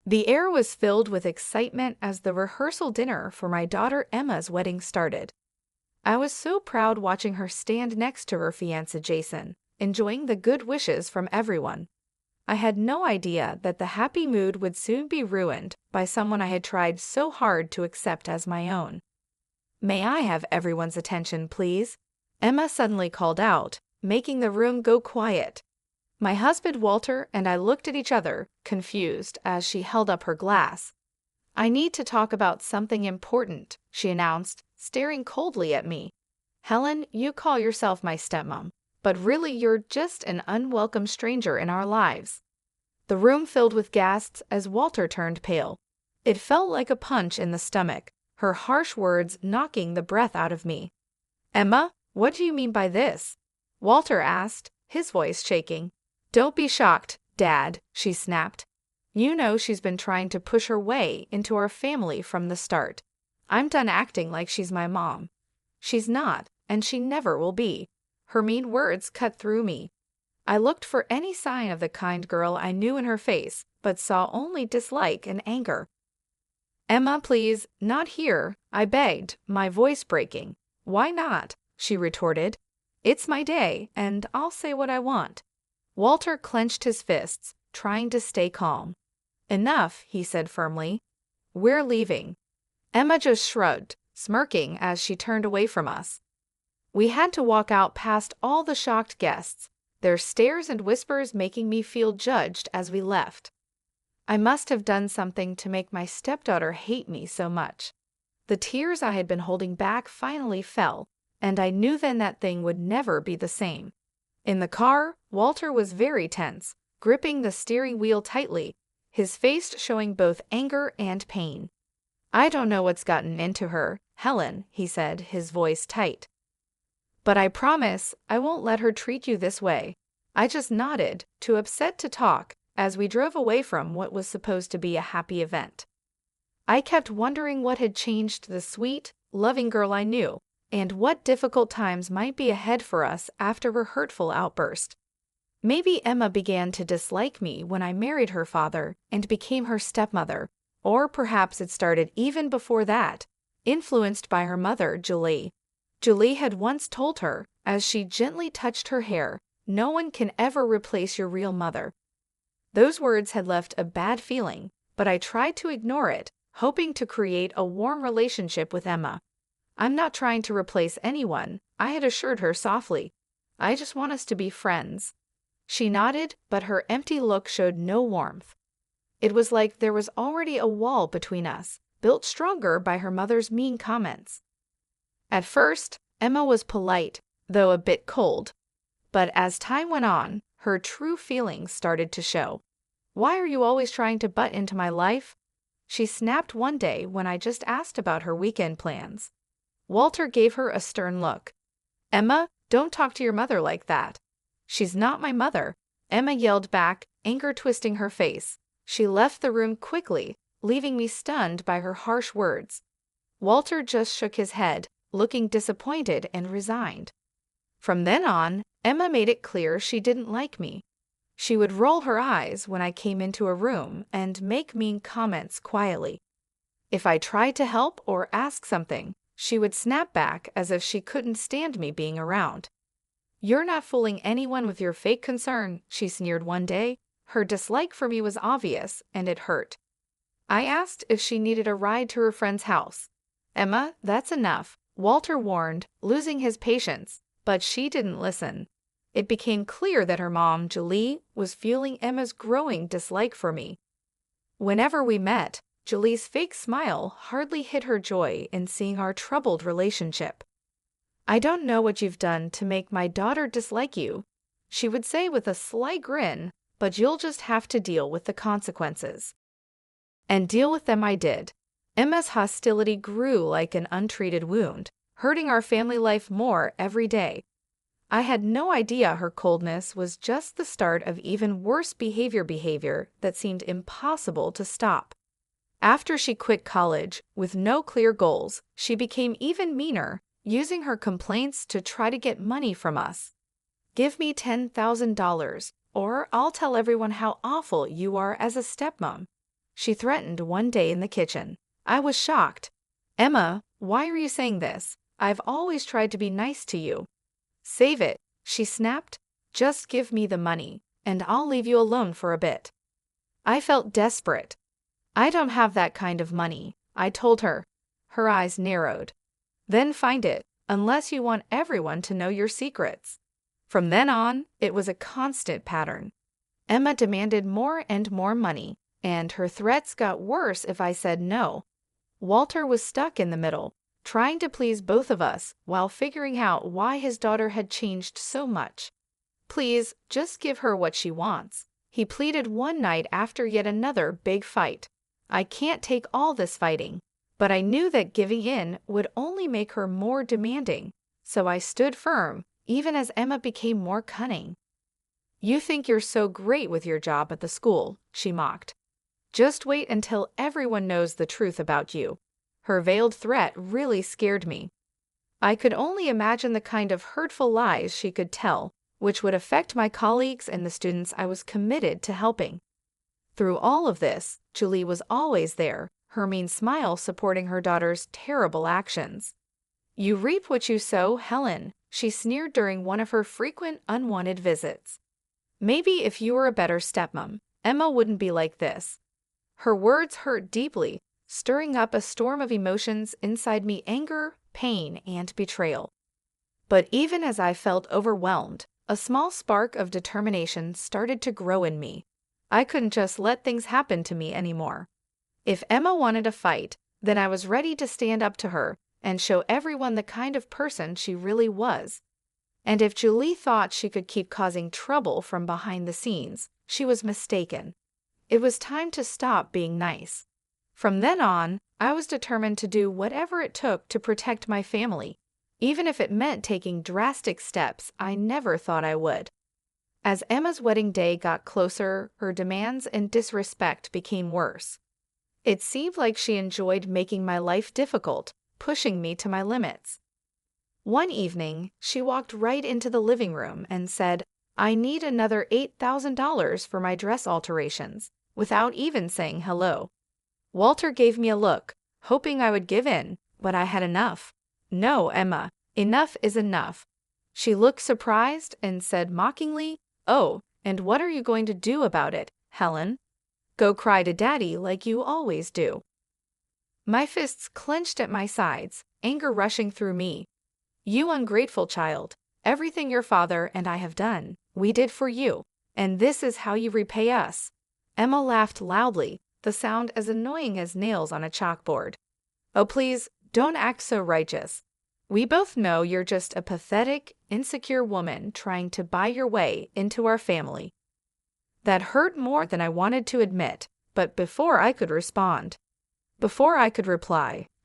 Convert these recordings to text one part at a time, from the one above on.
The air was filled with excitement as the rehearsal dinner for my daughter Emma's wedding started. I was so proud watching her stand next to her fiancé Jason, enjoying the good wishes from everyone. I had no idea that the happy mood would soon be ruined by someone I had tried so hard to accept as my own. "May I have everyone's attention, please?" Emma suddenly called out, making the room go quiet. My husband Walter and I looked at each other, confused, as she held up her glass. "I need to talk about something important," she announced, staring coldly at me. "Helen, you call yourself my stepmom, but really you're just an unwelcome stranger in our lives." The room filled with gasps as Walter turned pale. It felt like a punch in the stomach, her harsh words knocking the breath out of me. "Emma, what do you mean by this?" Walter asked, his voice shaking. "Don't be shocked, Dad," she snapped. "You know she's been trying to push her way into our family from the start. I'm done acting like she's my mom. She's not, and she never will be." Her mean words cut through me. I looked for any sign of the kind girl I knew in her face, but saw only dislike and anger. "Emma, please, not here," I begged, my voice breaking. "Why not?" she retorted. "It's my day, and I'll say what I want." Walter clenched his fists, trying to stay calm. "Enough," he said firmly. "We're leaving." Emma just shrugged, smirking as she turned away from us. We had to walk out past all the shocked guests, their stares and whispers making me feel judged as we left. I must have done something to make my stepdaughter hate me so much. The tears I had been holding back finally fell, and I knew then that thing would never be the same. In the car, Walter was very tense, gripping the steering wheel tightly, his face showing both anger and pain. "I don't know what's gotten into her, Helen," he said, his voice tight. "But I promise I won't let her treat you this way." I just nodded, too upset to talk, as we drove away from what was supposed to be a happy event. I kept wondering what had changed the sweet, loving girl I knew, and what difficult times might be ahead for us after her hurtful outburst. Maybe Emma began to dislike me when I married her father and became her stepmother, or perhaps it started even before that, influenced by her mother, Julie. Julie had once told her, as she gently touched her hair, "No one can ever replace your real mother." Those words had left a bad feeling, but I tried to ignore it, hoping to create a warm relationship with Emma. "I'm not trying to replace anyone," I had assured her softly. "I just want us to be friends." She nodded, but her empty look showed no warmth. It was like there was already a wall between us, built stronger by her mother's mean comments. At first, Emma was polite, though a bit cold. But as time went on, her true feelings started to show. "Why are you always trying to butt into my life?" she snapped one day when I just asked about her weekend plans. Walter gave her a stern look. "Emma, don't talk to your mother like that." "She's not my mother," Emma yelled back, anger twisting her face. She left the room quickly, leaving me stunned by her harsh words. Walter just shook his head, looking disappointed and resigned. From then on, Emma made it clear she didn't like me. She would roll her eyes when I came into a room and make mean comments quietly. If I tried to help or ask something, she would snap back as if she couldn't stand me being around. "You're not fooling anyone with your fake concern," she sneered one day. Her dislike for me was obvious, and it hurt. I asked if she needed a ride to her friend's house. "Emma, that's enough," Walter warned, losing his patience, but she didn't listen. It became clear that her mom, Julie, was fueling Emma's growing dislike for me. Whenever we met, Julie's fake smile hardly hid her joy in seeing our troubled relationship. "I don't know what you've done to make my daughter dislike you," she would say with a slight grin, "but you'll just have to deal with the consequences." And deal with them I did. Emma's hostility grew like an untreated wound, hurting our family life more every day. I had no idea her coldness was just the start of even worse behavior that seemed impossible to stop. After she quit college, with no clear goals, she became even meaner, using her complaints to try to get money from us. "Give me $10,000, or I'll tell everyone how awful you are as a stepmom," she threatened one day in the kitchen. I was shocked. "Emma, why are you saying this? I've always tried to be nice to you." "Save it," she snapped. "Just give me the money, and I'll leave you alone for a bit." I felt desperate. "I don't have that kind of money," I told her. Her eyes narrowed. "Then find it, unless you want everyone to know your secrets." From then on, it was a constant pattern. Emma demanded more and more money, and her threats got worse if I said no. Walter was stuck in the middle, trying to please both of us while figuring out why his daughter had changed so much. "Please, just give her what she wants," he pleaded one night after yet another big fight. "I can't take all this fighting." But I knew that giving in would only make her more demanding, so I stood firm, even as Emma became more cunning. "You think you're so great with your job at the school," she mocked. "Just wait until everyone knows the truth about you." Her veiled threat really scared me. I could only imagine the kind of hurtful lies she could tell, which would affect my colleagues and the students I was committed to helping. Through all of this, Julie was always there, her mean smile supporting her daughter's terrible actions. "You reap what you sow, Helen," she sneered during one of her frequent unwanted visits. "Maybe if you were a better stepmom, Emma wouldn't be like this." Her words hurt deeply, stirring up a storm of emotions inside me: anger, pain, and betrayal. But even as I felt overwhelmed, a small spark of determination started to grow in me. I couldn't just let things happen to me anymore. If Emma wanted a fight, then I was ready to stand up to her and show everyone the kind of person she really was. And if Julie thought she could keep causing trouble from behind the scenes, she was mistaken. It was time to stop being nice. From then on, I was determined to do whatever it took to protect my family, even if it meant taking drastic steps I never thought I would. As Emma's wedding day got closer, her demands and disrespect became worse. It seemed like she enjoyed making my life difficult, pushing me to my limits. One evening, she walked right into the living room and said, "I need another $8,000 for my dress alterations," without even saying hello. Walter gave me a look, hoping I would give in, but I had enough. "No, Emma, enough is enough." She looked surprised and said mockingly, "Oh, and what are you going to do about it, Helen? Go cry to Daddy like you always do." My fists clenched at my sides, anger rushing through me. "You ungrateful child. Everything your father and I have done, we did for you, and this is how you repay us." Emma laughed loudly, the sound as annoying as nails on a chalkboard. "Oh, please, don't act so righteous. We both know you're just a pathetic, insecure woman trying to buy your way into our family." That hurt more than I wanted to admit, but before I could reply,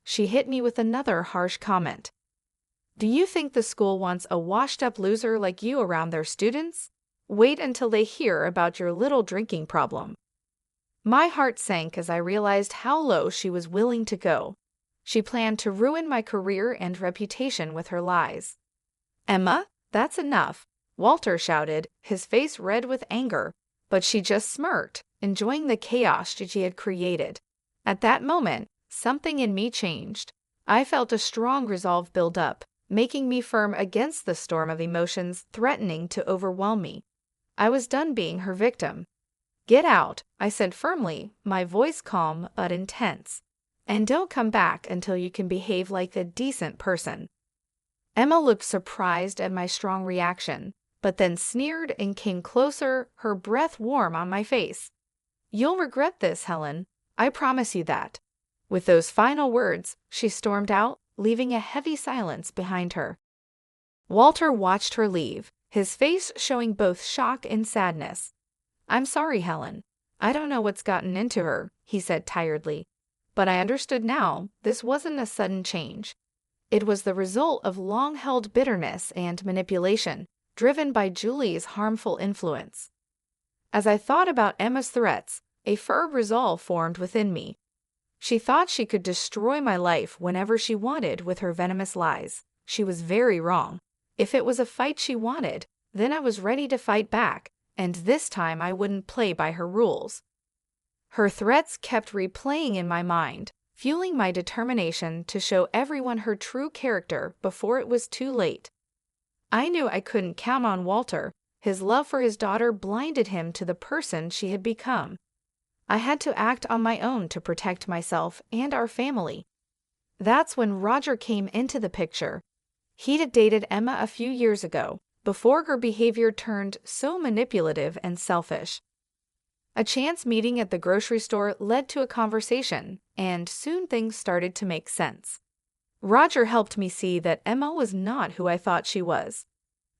she hit me with another harsh comment. "Do you think the school wants a washed-up loser like you around their students? Wait until they hear about your little drinking problem." My heart sank as I realized how low she was willing to go. She planned to ruin my career and reputation with her lies. "Emma, that's enough," Walter shouted, his face red with anger, but she just smirked, enjoying the chaos she had created. At that moment, something in me changed. I felt a strong resolve build up, making me firm against the storm of emotions threatening to overwhelm me. I was done being her victim. "Get out," I said firmly, my voice calm but intense. "And don't come back until you can behave like a decent person." Emma looked surprised at my strong reaction, but then sneered and came closer, her breath warm on my face. "You'll regret this, Helen. I promise you that." With those final words, she stormed out, leaving a heavy silence behind her. Walter watched her leave, his face showing both shock and sadness. "I'm sorry, Helen. I don't know what's gotten into her," he said tiredly. But I understood now, this wasn't a sudden change. It was the result of long-held bitterness and manipulation, driven by Julie's harmful influence. As I thought about Emma's threats, a firm resolve formed within me. She thought she could destroy my life whenever she wanted with her venomous lies. She was very wrong. If it was a fight she wanted, then I was ready to fight back, and this time I wouldn't play by her rules. Her threats kept replaying in my mind, fueling my determination to show everyone her true character before it was too late. I knew I couldn't count on Walter. His love for his daughter blinded him to the person she had become. I had to act on my own to protect myself and our family. That's when Roger came into the picture. He'd dated Emma a few years ago, before her behavior turned so manipulative and selfish. A chance meeting at the grocery store led to a conversation, and soon things started to make sense. Roger helped me see that Emma was not who I thought she was.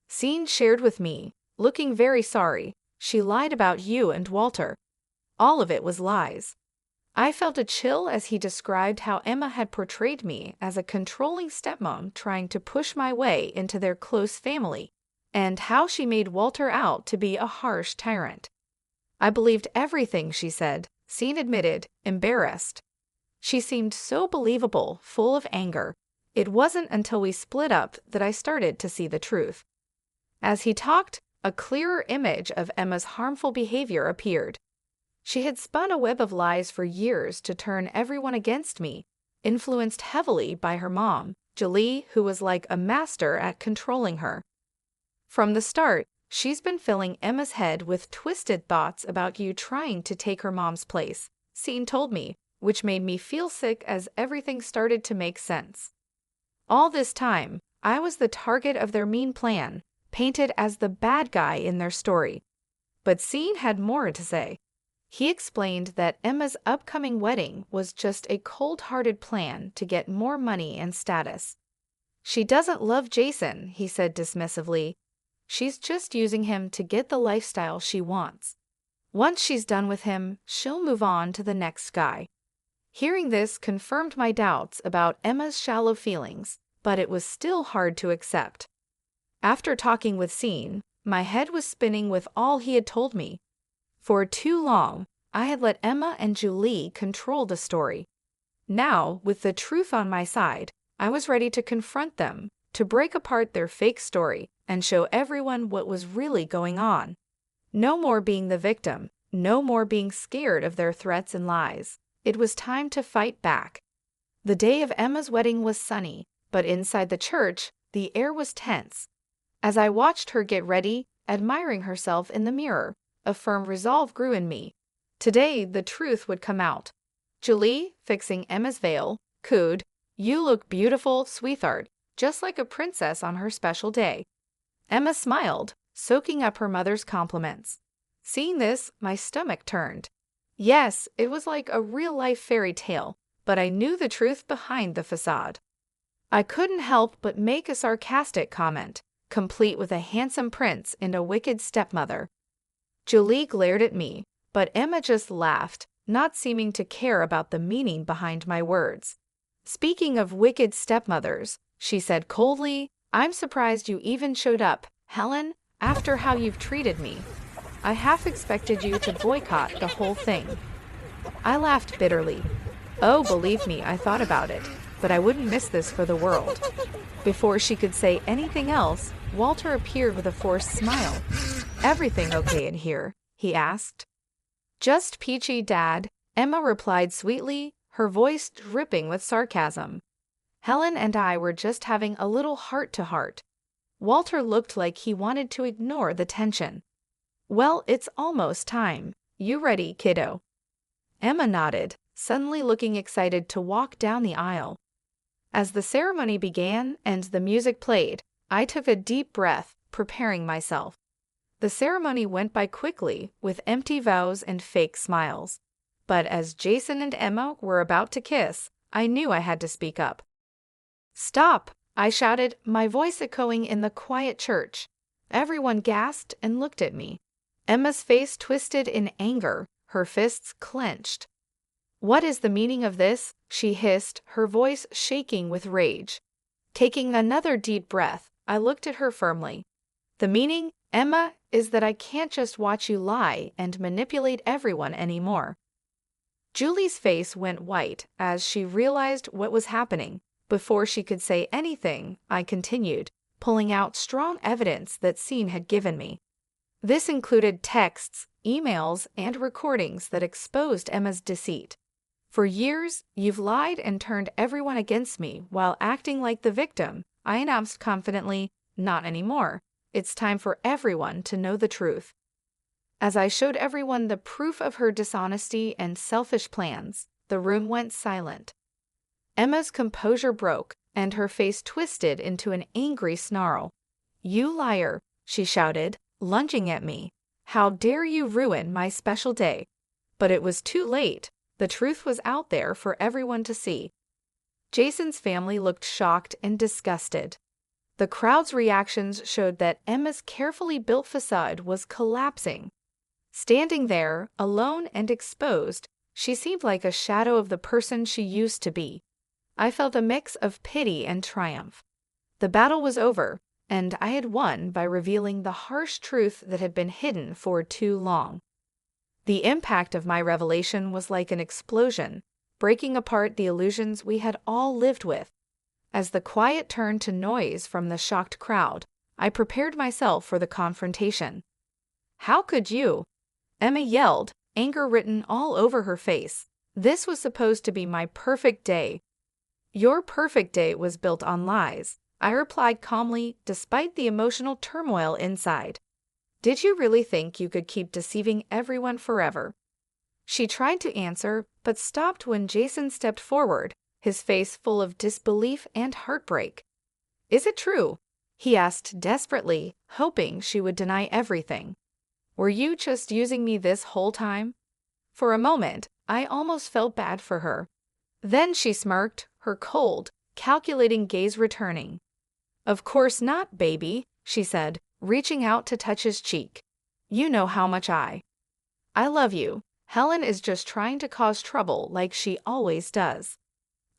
Sean shared with me, looking very sorry, "She lied about you and Walter. All of it was lies." I felt a chill as he described how Emma had portrayed me as a controlling stepmom trying to push my way into their close family, and how she made Walter out to be a harsh tyrant. I believed everything she said, Sean admitted, embarrassed. She seemed so believable, full of anger. It wasn't until we split up that I started to see the truth. As he talked, a clearer image of Emma's harmful behavior appeared. She had spun a web of lies for years to turn everyone against me, influenced heavily by her mom, Julie, who was like a master at controlling her. From the start, she's been filling Emma's head with twisted thoughts about you trying to take her mom's place, Sean told me, which made me feel sick as everything started to make sense. All this time, I was the target of their mean plan, painted as the bad guy in their story. But Sean had more to say. He explained that Emma's upcoming wedding was just a cold-hearted plan to get more money and status. "She doesn't love Jason," he said dismissively. "She's just using him to get the lifestyle she wants. Once she's done with him, she'll move on to the next guy." Hearing this confirmed my doubts about Emma's shallow feelings, but it was still hard to accept. After talking with Sean, my head was spinning with all he had told me. For too long, I had let Emma and Julie control the story. Now, with the truth on my side, I was ready to confront them, to break apart their fake story, and show everyone what was really going on. No more being the victim, no more being scared of their threats and lies. It was time to fight back. The day of Emma's wedding was sunny, but inside the church, the air was tense. As I watched her get ready, admiring herself in the mirror, a firm resolve grew in me. Today, the truth would come out. Julie, fixing Emma's veil, cooed, "You look beautiful, sweetheart, just like a princess on her special day." Emma smiled, soaking up her mother's compliments. Seeing this, my stomach turned. Yes, it was like a real-life fairy tale, but I knew the truth behind the facade. I couldn't help but make a sarcastic comment, complete with a handsome prince and a wicked stepmother. Julie glared at me, but Emma just laughed, not seeming to care about the meaning behind my words. "Speaking of wicked stepmothers," she said coldly, "I'm surprised you even showed up, Helen, after how you've treated me. I half expected you to boycott the whole thing." I laughed bitterly. "Oh, believe me, I thought about it, but I wouldn't miss this for the world." Before she could say anything else, Walter appeared with a forced smile. "Everything okay in here?" he asked. "Just peachy, Dad," Emma replied sweetly, her voice dripping with sarcasm. "Helen and I were just having a little heart-to-heart." Walter looked like he wanted to ignore the tension. "Well, it's almost time. You ready, kiddo?" Emma nodded, suddenly looking excited to walk down the aisle. As the ceremony began and the music played, I took a deep breath, preparing myself. The ceremony went by quickly, with empty vows and fake smiles. But as Jason and Emma were about to kiss, I knew I had to speak up. "Stop!" I shouted, my voice echoing in the quiet church. Everyone gasped and looked at me. Emma's face twisted in anger, her fists clenched. "What is the meaning of this?" she hissed, her voice shaking with rage. Taking another deep breath, I looked at her firmly. "The meaning, Emma, is that I can't just watch you lie and manipulate everyone anymore." Julie's face went white as she realized what was happening. Before she could say anything, I continued, pulling out strong evidence that Sean had given me. This included texts, emails, and recordings that exposed Emma's deceit. For years, you've lied and turned everyone against me while acting like the victim, I announced confidently. Not anymore. It's time for everyone to know the truth. As I showed everyone the proof of her dishonesty and selfish plans, the room went silent. Emma's composure broke, and her face twisted into an angry snarl. "You liar," she shouted, lunging at me. "How dare you ruin my special day?" But it was too late. The truth was out there for everyone to see. Jason's family looked shocked and disgusted. The crowd's reactions showed that Emma's carefully built facade was collapsing. Standing there, alone and exposed, she seemed like a shadow of the person she used to be. I felt a mix of pity and triumph. The battle was over, and I had won by revealing the harsh truth that had been hidden for too long. The impact of my revelation was like an explosion, breaking apart the illusions we had all lived with. As the quiet turned to noise from the shocked crowd, I prepared myself for the confrontation. "How could you?" Emma yelled, anger written all over her face. "This was supposed to be my perfect day." "Your perfect day was built on lies," I replied calmly, despite the emotional turmoil inside. "Did you really think you could keep deceiving everyone forever?" She tried to answer, but stopped when Jason stepped forward, his face full of disbelief and heartbreak. "Is it true?" he asked desperately, hoping she would deny everything. "Were you just using me this whole time?" For a moment, I almost felt bad for her. Then she smirked, her cold, calculating gaze returning. "Of course not, baby," she said, reaching out to touch his cheek. "You know how much I love you. Helen is just trying to cause trouble like she always does."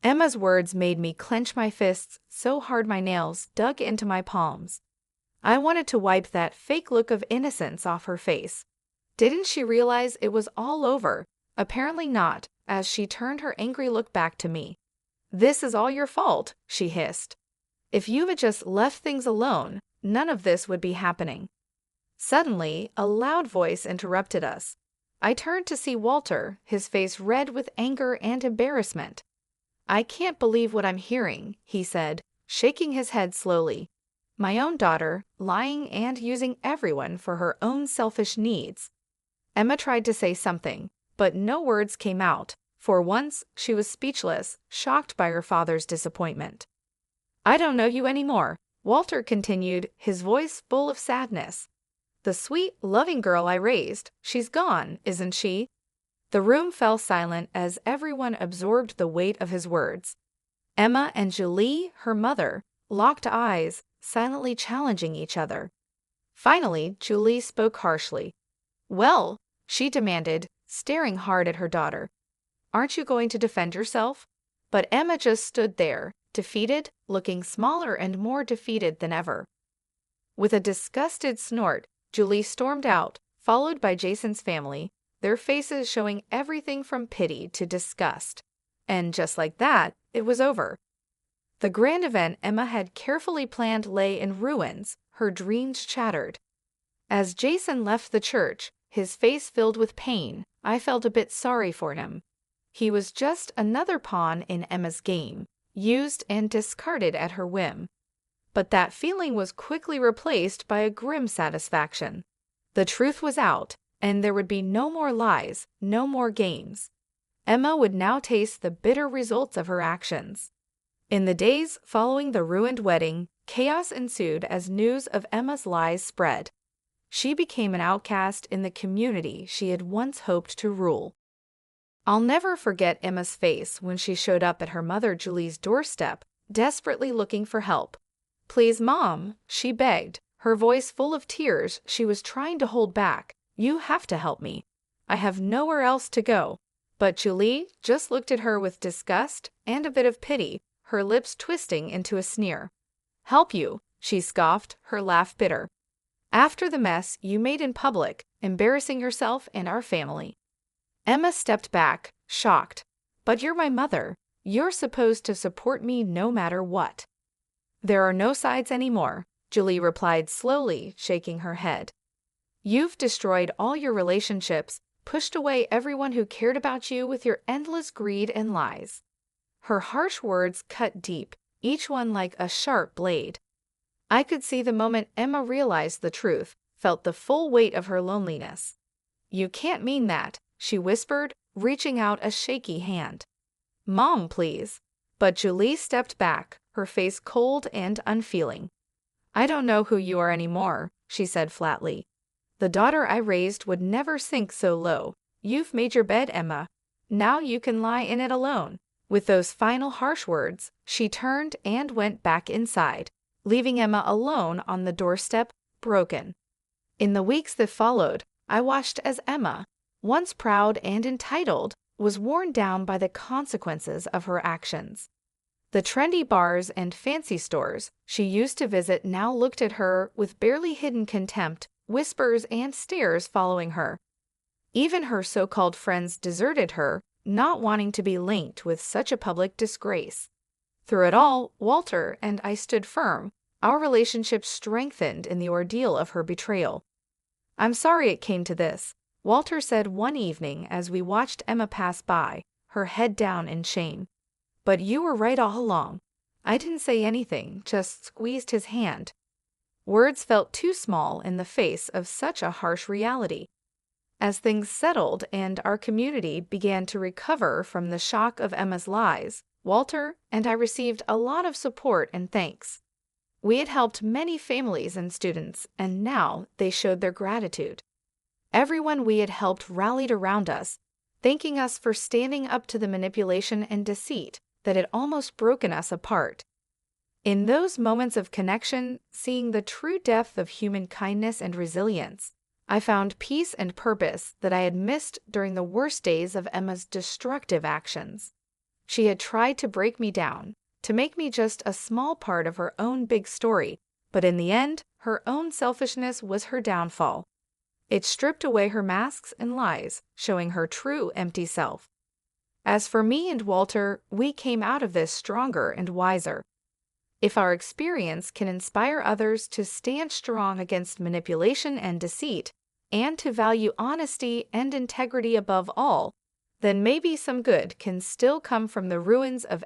Emma's words made me clench my fists so hard my nails dug into my palms. I wanted to wipe that fake look of innocence off her face. Didn't she realize it was all over? Apparently not, as she turned her angry look back to me. "This is all your fault," she hissed. "If you had just left things alone, none of this would be happening." Suddenly, a loud voice interrupted us. I turned to see Walter, his face red with anger and embarrassment. "I can't believe what I'm hearing," he said, shaking his head slowly. "My own daughter, lying and using everyone for her own selfish needs." Emma tried to say something, but no words came out. For once, she was speechless, shocked by her father's disappointment. "I don't know you anymore," Walter continued, his voice full of sadness. "The sweet, loving girl I raised, she's gone, isn't she?" The room fell silent as everyone absorbed the weight of his words. Emma and Julie, her mother, locked eyes, silently challenging each other. Finally, Julie spoke harshly. "Well," she demanded, staring hard at her daughter, "aren't you going to defend yourself?" But Emma just stood there, defeated, looking smaller and more defeated than ever. With a disgusted snort, Julie stormed out, followed by Jason's family, their faces showing everything from pity to disgust. And just like that, it was over. The grand event Emma had carefully planned lay in ruins, her dreams shattered. As Jason left the church, his face filled with pain, I felt a bit sorry for him. He was just another pawn in Emma's game, used and discarded at her whim. But that feeling was quickly replaced by a grim satisfaction. The truth was out, and there would be no more lies, no more games. Emma would now taste the bitter results of her actions. In the days following the ruined wedding, chaos ensued as news of Emma's lies spread. She became an outcast in the community she had once hoped to rule. I'll never forget Emma's face when she showed up at her mother Julie's doorstep, desperately looking for help. "Please, Mom," she begged, her voice full of tears she was trying to hold back. "You have to help me. I have nowhere else to go." But Julie just looked at her with disgust and a bit of pity, her lips twisting into a sneer. "Help you," she scoffed, her laugh bitter. "After the mess you made in public, embarrassing yourself and our family." Emma stepped back, shocked. "But you're my mother. You're supposed to support me no matter what." "There are no sides anymore," Julie replied slowly, shaking her head. You've destroyed all your relationships, pushed away everyone who cared about you with your endless greed and lies." Her harsh words cut deep, each one like a sharp blade. I could see the moment Emma realized the truth, felt the full weight of her loneliness. "You can't mean that," she whispered, reaching out a shaky hand. "Mom, please." But Julie stepped back, her face cold and unfeeling. "I don't know who you are anymore," she said flatly. "The daughter I raised would never sink so low. You've made your bed, Emma. Now you can lie in it alone." With those final harsh words, she turned and went back inside, leaving Emma alone on the doorstep, broken. In the weeks that followed, I watched as Emma, once proud and entitled, was worn down by the consequences of her actions. The trendy bars and fancy stores she used to visit now looked at her with barely hidden contempt, whispers and stares following her. Even her so-called friends deserted her, not wanting to be linked with such a public disgrace. Through it all, Walter and I stood firm, our relationship strengthened in the ordeal of her betrayal. "I'm sorry it came to this," Walter said one evening as we watched Emma pass by, her head down in shame. "But you were right all along." I didn't say anything, just squeezed his hand. Words felt too small in the face of such a harsh reality. As things settled and our community began to recover from the shock of Emma's lies, Walter and I received a lot of support and thanks. We had helped many families and students, and now they showed their gratitude. Everyone we had helped rallied around us, thanking us for standing up to the manipulation and deceit that had almost broken us apart. In those moments of connection, seeing the true depth of human kindness and resilience, I found peace and purpose that I had missed during the worst days of Emma's destructive actions. She had tried to break me down, to make me just a small part of her own big story, but in the end, her own selfishness was her downfall. It stripped away her masks and lies, showing her true empty self. As for me and Walter, we came out of this stronger and wiser. If our experience can inspire others to stand strong against manipulation and deceit, and to value honesty and integrity above all, then maybe some good can still come from the ruins of